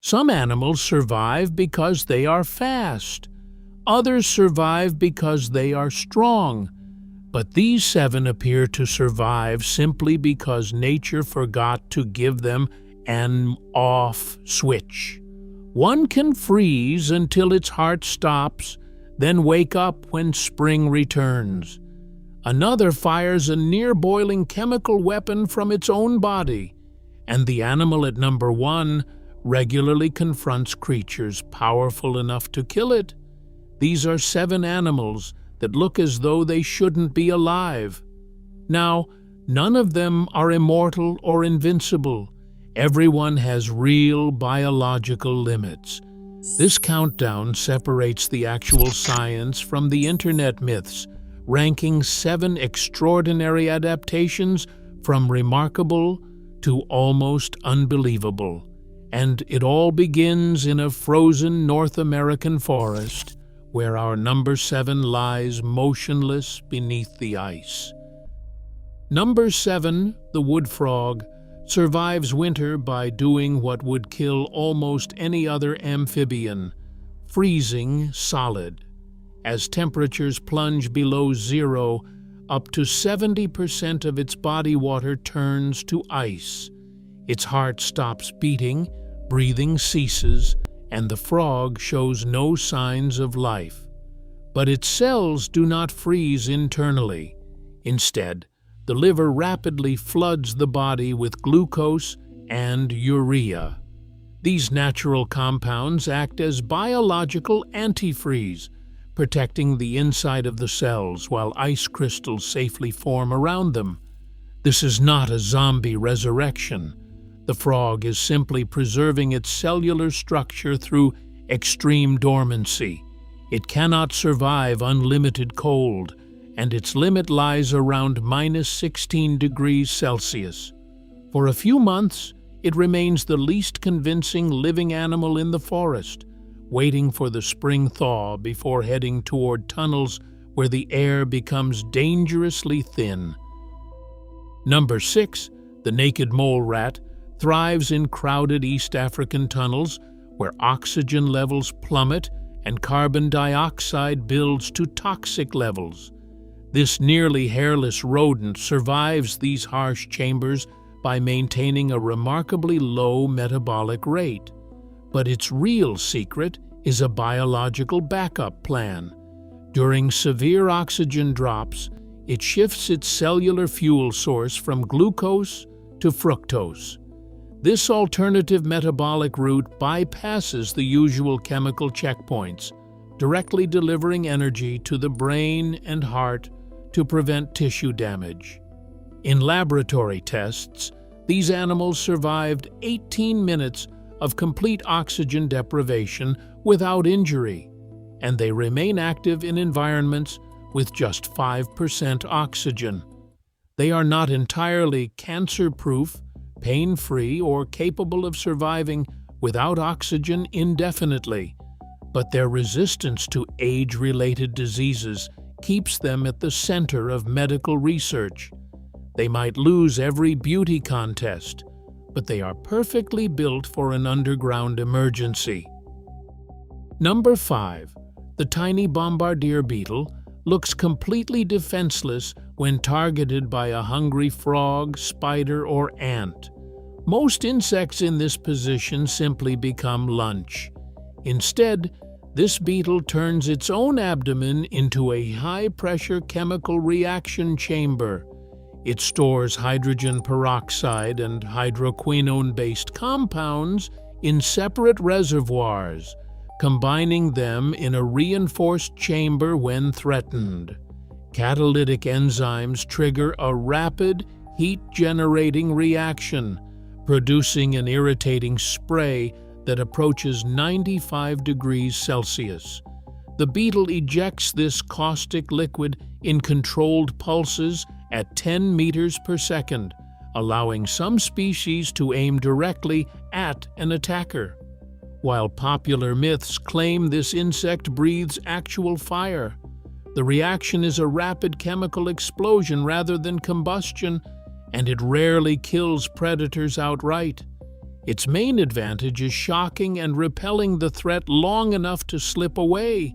Some animals survive because they are fast. Others survive because they are strong. But these 7 appear to survive simply because nature forgot to give them an off switch. One can freeze until its heart stops, then wake up when spring returns. Another fires a near-boiling chemical weapon from its own body, and the animal at number 1 regularly confronts creatures powerful enough to kill it. These are 7 animals that look as though they shouldn't be alive. Now, none of them are immortal or invincible. Everyone has real biological limits. This countdown separates the actual science from the internet myths, ranking 7 extraordinary adaptations from remarkable to almost unbelievable. And it all begins in a frozen North American forest, where our number 7 lies motionless beneath the ice. Number 7, the wood frog, survives winter by doing what would kill almost any other amphibian, freezing solid. As temperatures plunge below 0, up to 70% of its body water turns to ice. Its heart stops beating, breathing ceases, and the frog shows no signs of life. But its cells do not freeze internally. Instead, the liver rapidly floods the body with glucose and urea. These natural compounds act as biological antifreeze, protecting the inside of the cells while ice crystals safely form around them. This is not a zombie resurrection. The frog is simply preserving its cellular structure through extreme dormancy. It cannot survive unlimited cold, and its limit lies around -16 degrees Celsius. For a few months, it remains the least convincing living animal in the forest, waiting for the spring thaw before heading toward tunnels where the air becomes dangerously thin. Number 6, the naked mole rat, thrives in crowded East African tunnels where oxygen levels plummet and carbon dioxide builds to toxic levels. This nearly hairless rodent survives these harsh chambers by maintaining a remarkably low metabolic rate. But its real secret is a biological backup plan. During severe oxygen drops, it shifts its cellular fuel source from glucose to fructose. This alternative metabolic route bypasses the usual chemical checkpoints, directly delivering energy to the brain and heart to prevent tissue damage. In laboratory tests, these animals survived 18 minutes of complete oxygen deprivation without injury, and they remain active in environments with just 5% oxygen. They are not entirely cancer-proof, pain-free, or capable of surviving without oxygen indefinitely, but their resistance to age-related diseases keeps them at the center of medical research. They might lose every beauty contest, but they are perfectly built for an underground emergency. Number 5. The tiny bombardier beetle looks completely defenseless when targeted by a hungry frog, spider, or ant. Most insects in this position simply become lunch. Instead, this beetle turns its own abdomen into a high-pressure chemical reaction chamber. It stores hydrogen peroxide and hydroquinone-based compounds in separate reservoirs, combining them in a reinforced chamber when threatened. Catalytic enzymes trigger a rapid, heat-generating reaction, producing an irritating spray that approaches 95 degrees Celsius. The beetle ejects this caustic liquid in controlled pulses at 10 meters per second, allowing some species to aim directly at an attacker. While popular myths claim this insect breathes actual fire, the reaction is a rapid chemical explosion rather than combustion, and it rarely kills predators outright. Its main advantage is shocking and repelling the threat long enough to slip away.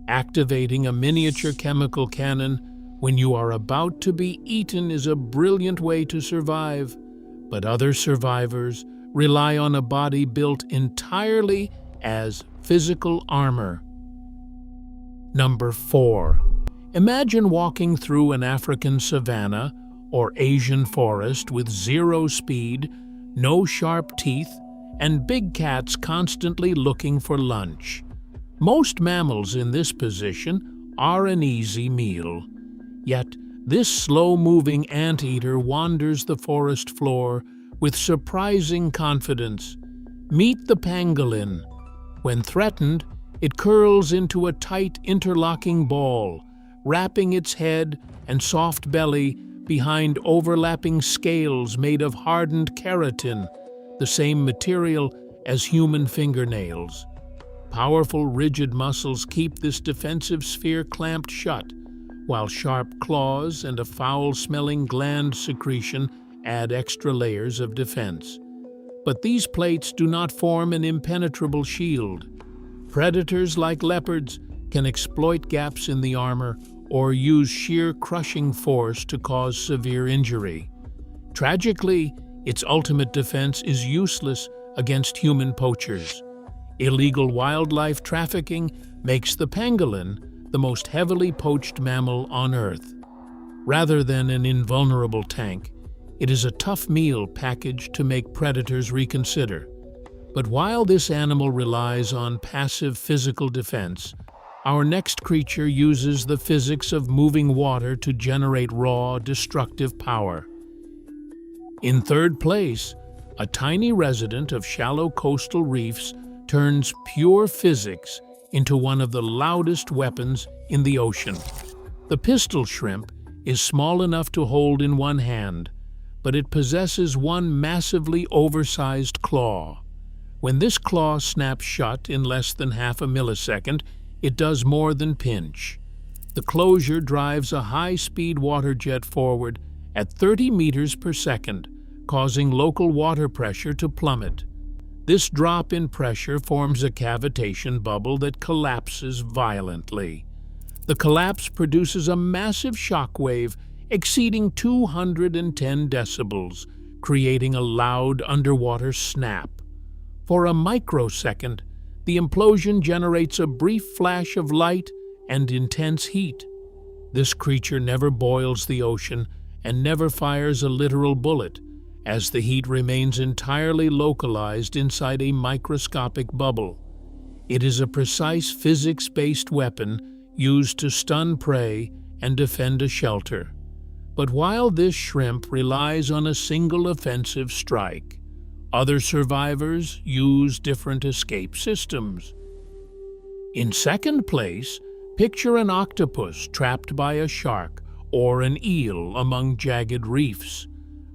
Activating a miniature chemical cannon when you are about to be eaten is a brilliant way to survive, but other survivors rely on a body built entirely as physical armor. Number 4. Imagine walking through an African savanna or Asian forest with zero speed, no sharp teeth, and big cats constantly looking for lunch. Most mammals in this position are an easy meal. Yet, this slow-moving anteater wanders the forest floor with surprising confidence. Meet the pangolin. When threatened, it curls into a tight, interlocking ball, wrapping its head and soft belly behind overlapping scales made of hardened keratin, the same material as human fingernails. Powerful, rigid muscles keep this defensive sphere clamped shut, while sharp claws and a foul-smelling gland secretion add extra layers of defense. But these plates do not form an impenetrable shield. Predators like leopards can exploit gaps in the armor or use sheer crushing force to cause severe injury. Tragically, its ultimate defense is useless against human poachers. Illegal wildlife trafficking makes the pangolin the most heavily poached mammal on Earth. Rather than an invulnerable tank, it is a tough meal packaged to make predators reconsider. But while this animal relies on passive physical defense, our next creature uses the physics of moving water to generate raw, destructive power. In third place, a tiny resident of shallow coastal reefs turns pure physics into one of the loudest weapons in the ocean. The pistol shrimp is small enough to hold in one hand, but it possesses one massively oversized claw. When this claw snaps shut in less than half a millisecond, it does more than pinch. The closure drives a high-speed water jet forward at 30 meters per second, causing local water pressure to plummet. This drop in pressure forms a cavitation bubble that collapses violently. The collapse produces a massive shock wave exceeding 210 decibels, creating a loud underwater snap. For a microsecond, the implosion generates a brief flash of light and intense heat. This creature never boils the ocean and never fires a literal bullet, as the heat remains entirely localized inside a microscopic bubble. It is a precise physics-based weapon used to stun prey and defend a shelter. But while this shrimp relies on a single offensive strike, other survivors use different escape systems. In second place, picture an octopus trapped by a shark or an eel among jagged reefs.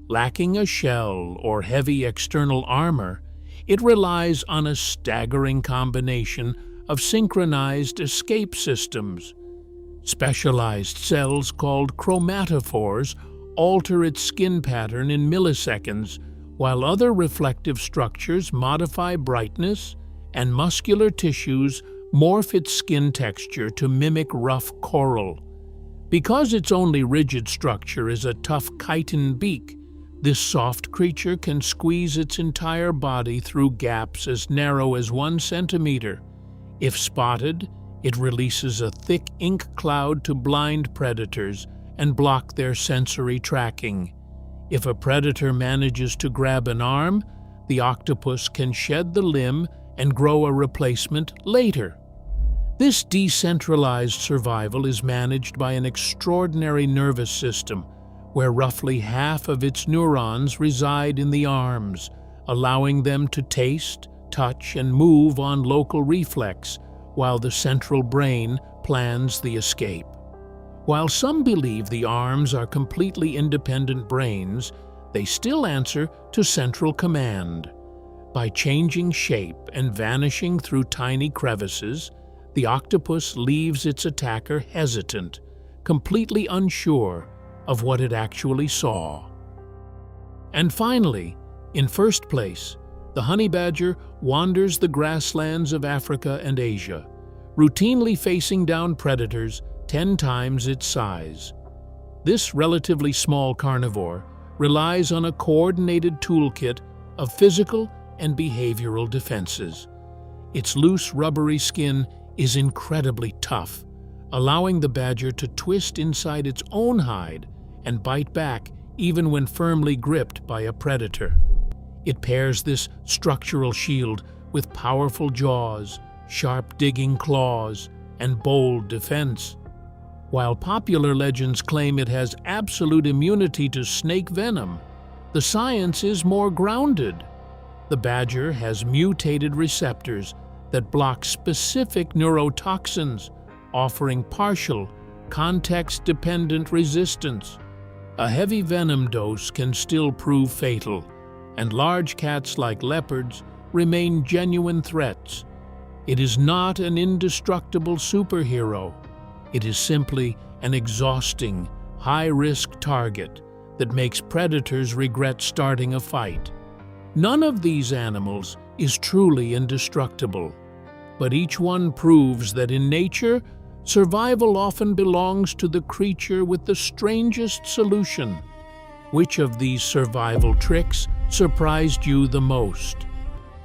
Lacking a shell or heavy external armor, it relies on a staggering combination of synchronized escape systems. Specialized cells called chromatophores alter its skin pattern in milliseconds, while other reflective structures modify brightness and muscular tissues morph its skin texture to mimic rough coral. Because its only rigid structure is a tough chitin beak, this soft creature can squeeze its entire body through gaps as narrow as 1 centimeter. If spotted, it releases a thick ink cloud to blind predators and block their sensory tracking. If a predator manages to grab an arm, the octopus can shed the limb and grow a replacement later. This decentralized survival is managed by an extraordinary nervous system, where roughly half of its neurons reside in the arms, allowing them to taste, touch, and move on local reflex, while the central brain plans the escape. While some believe the arms are completely independent brains, they still answer to central command. By changing shape and vanishing through tiny crevices, the octopus leaves its attacker hesitant, completely unsure of what it actually saw. And finally, in first place, The honey badger wanders the grasslands of Africa and Asia, routinely facing down predators 10 times its size. This relatively small carnivore relies on a coordinated toolkit of physical and behavioral defenses. Its loose, rubbery skin is incredibly tough, allowing the badger to twist inside its own hide and bite back even when firmly gripped by a predator. It pairs this structural shield with powerful jaws, sharp digging claws, and bold defense. While popular legends claim it has absolute immunity to snake venom, the science is more grounded. The badger has mutated receptors that block specific neurotoxins, offering partial, context-dependent resistance. A heavy venom dose can still prove fatal, and large cats like leopards remain genuine threats. It is not an indestructible superhero. It is simply an exhausting, high-risk target that makes predators regret starting a fight. None of these animals is truly indestructible, but each one proves that in nature, survival often belongs to the creature with the strangest solution. Which of these survival tricks surprised you the most?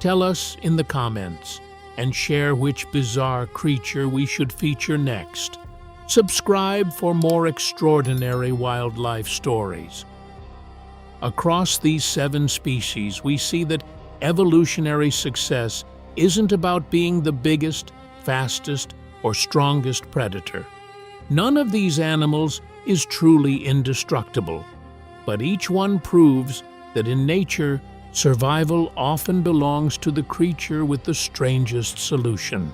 Tell us in the comments and share which bizarre creature we should feature next. Subscribe for more extraordinary wildlife stories. Across these 7 species, we see that evolutionary success isn't about being the biggest, fastest, or strongest predator. None of these animals is truly indestructible, but each one proves that in nature, survival often belongs to the creature with the strangest solution.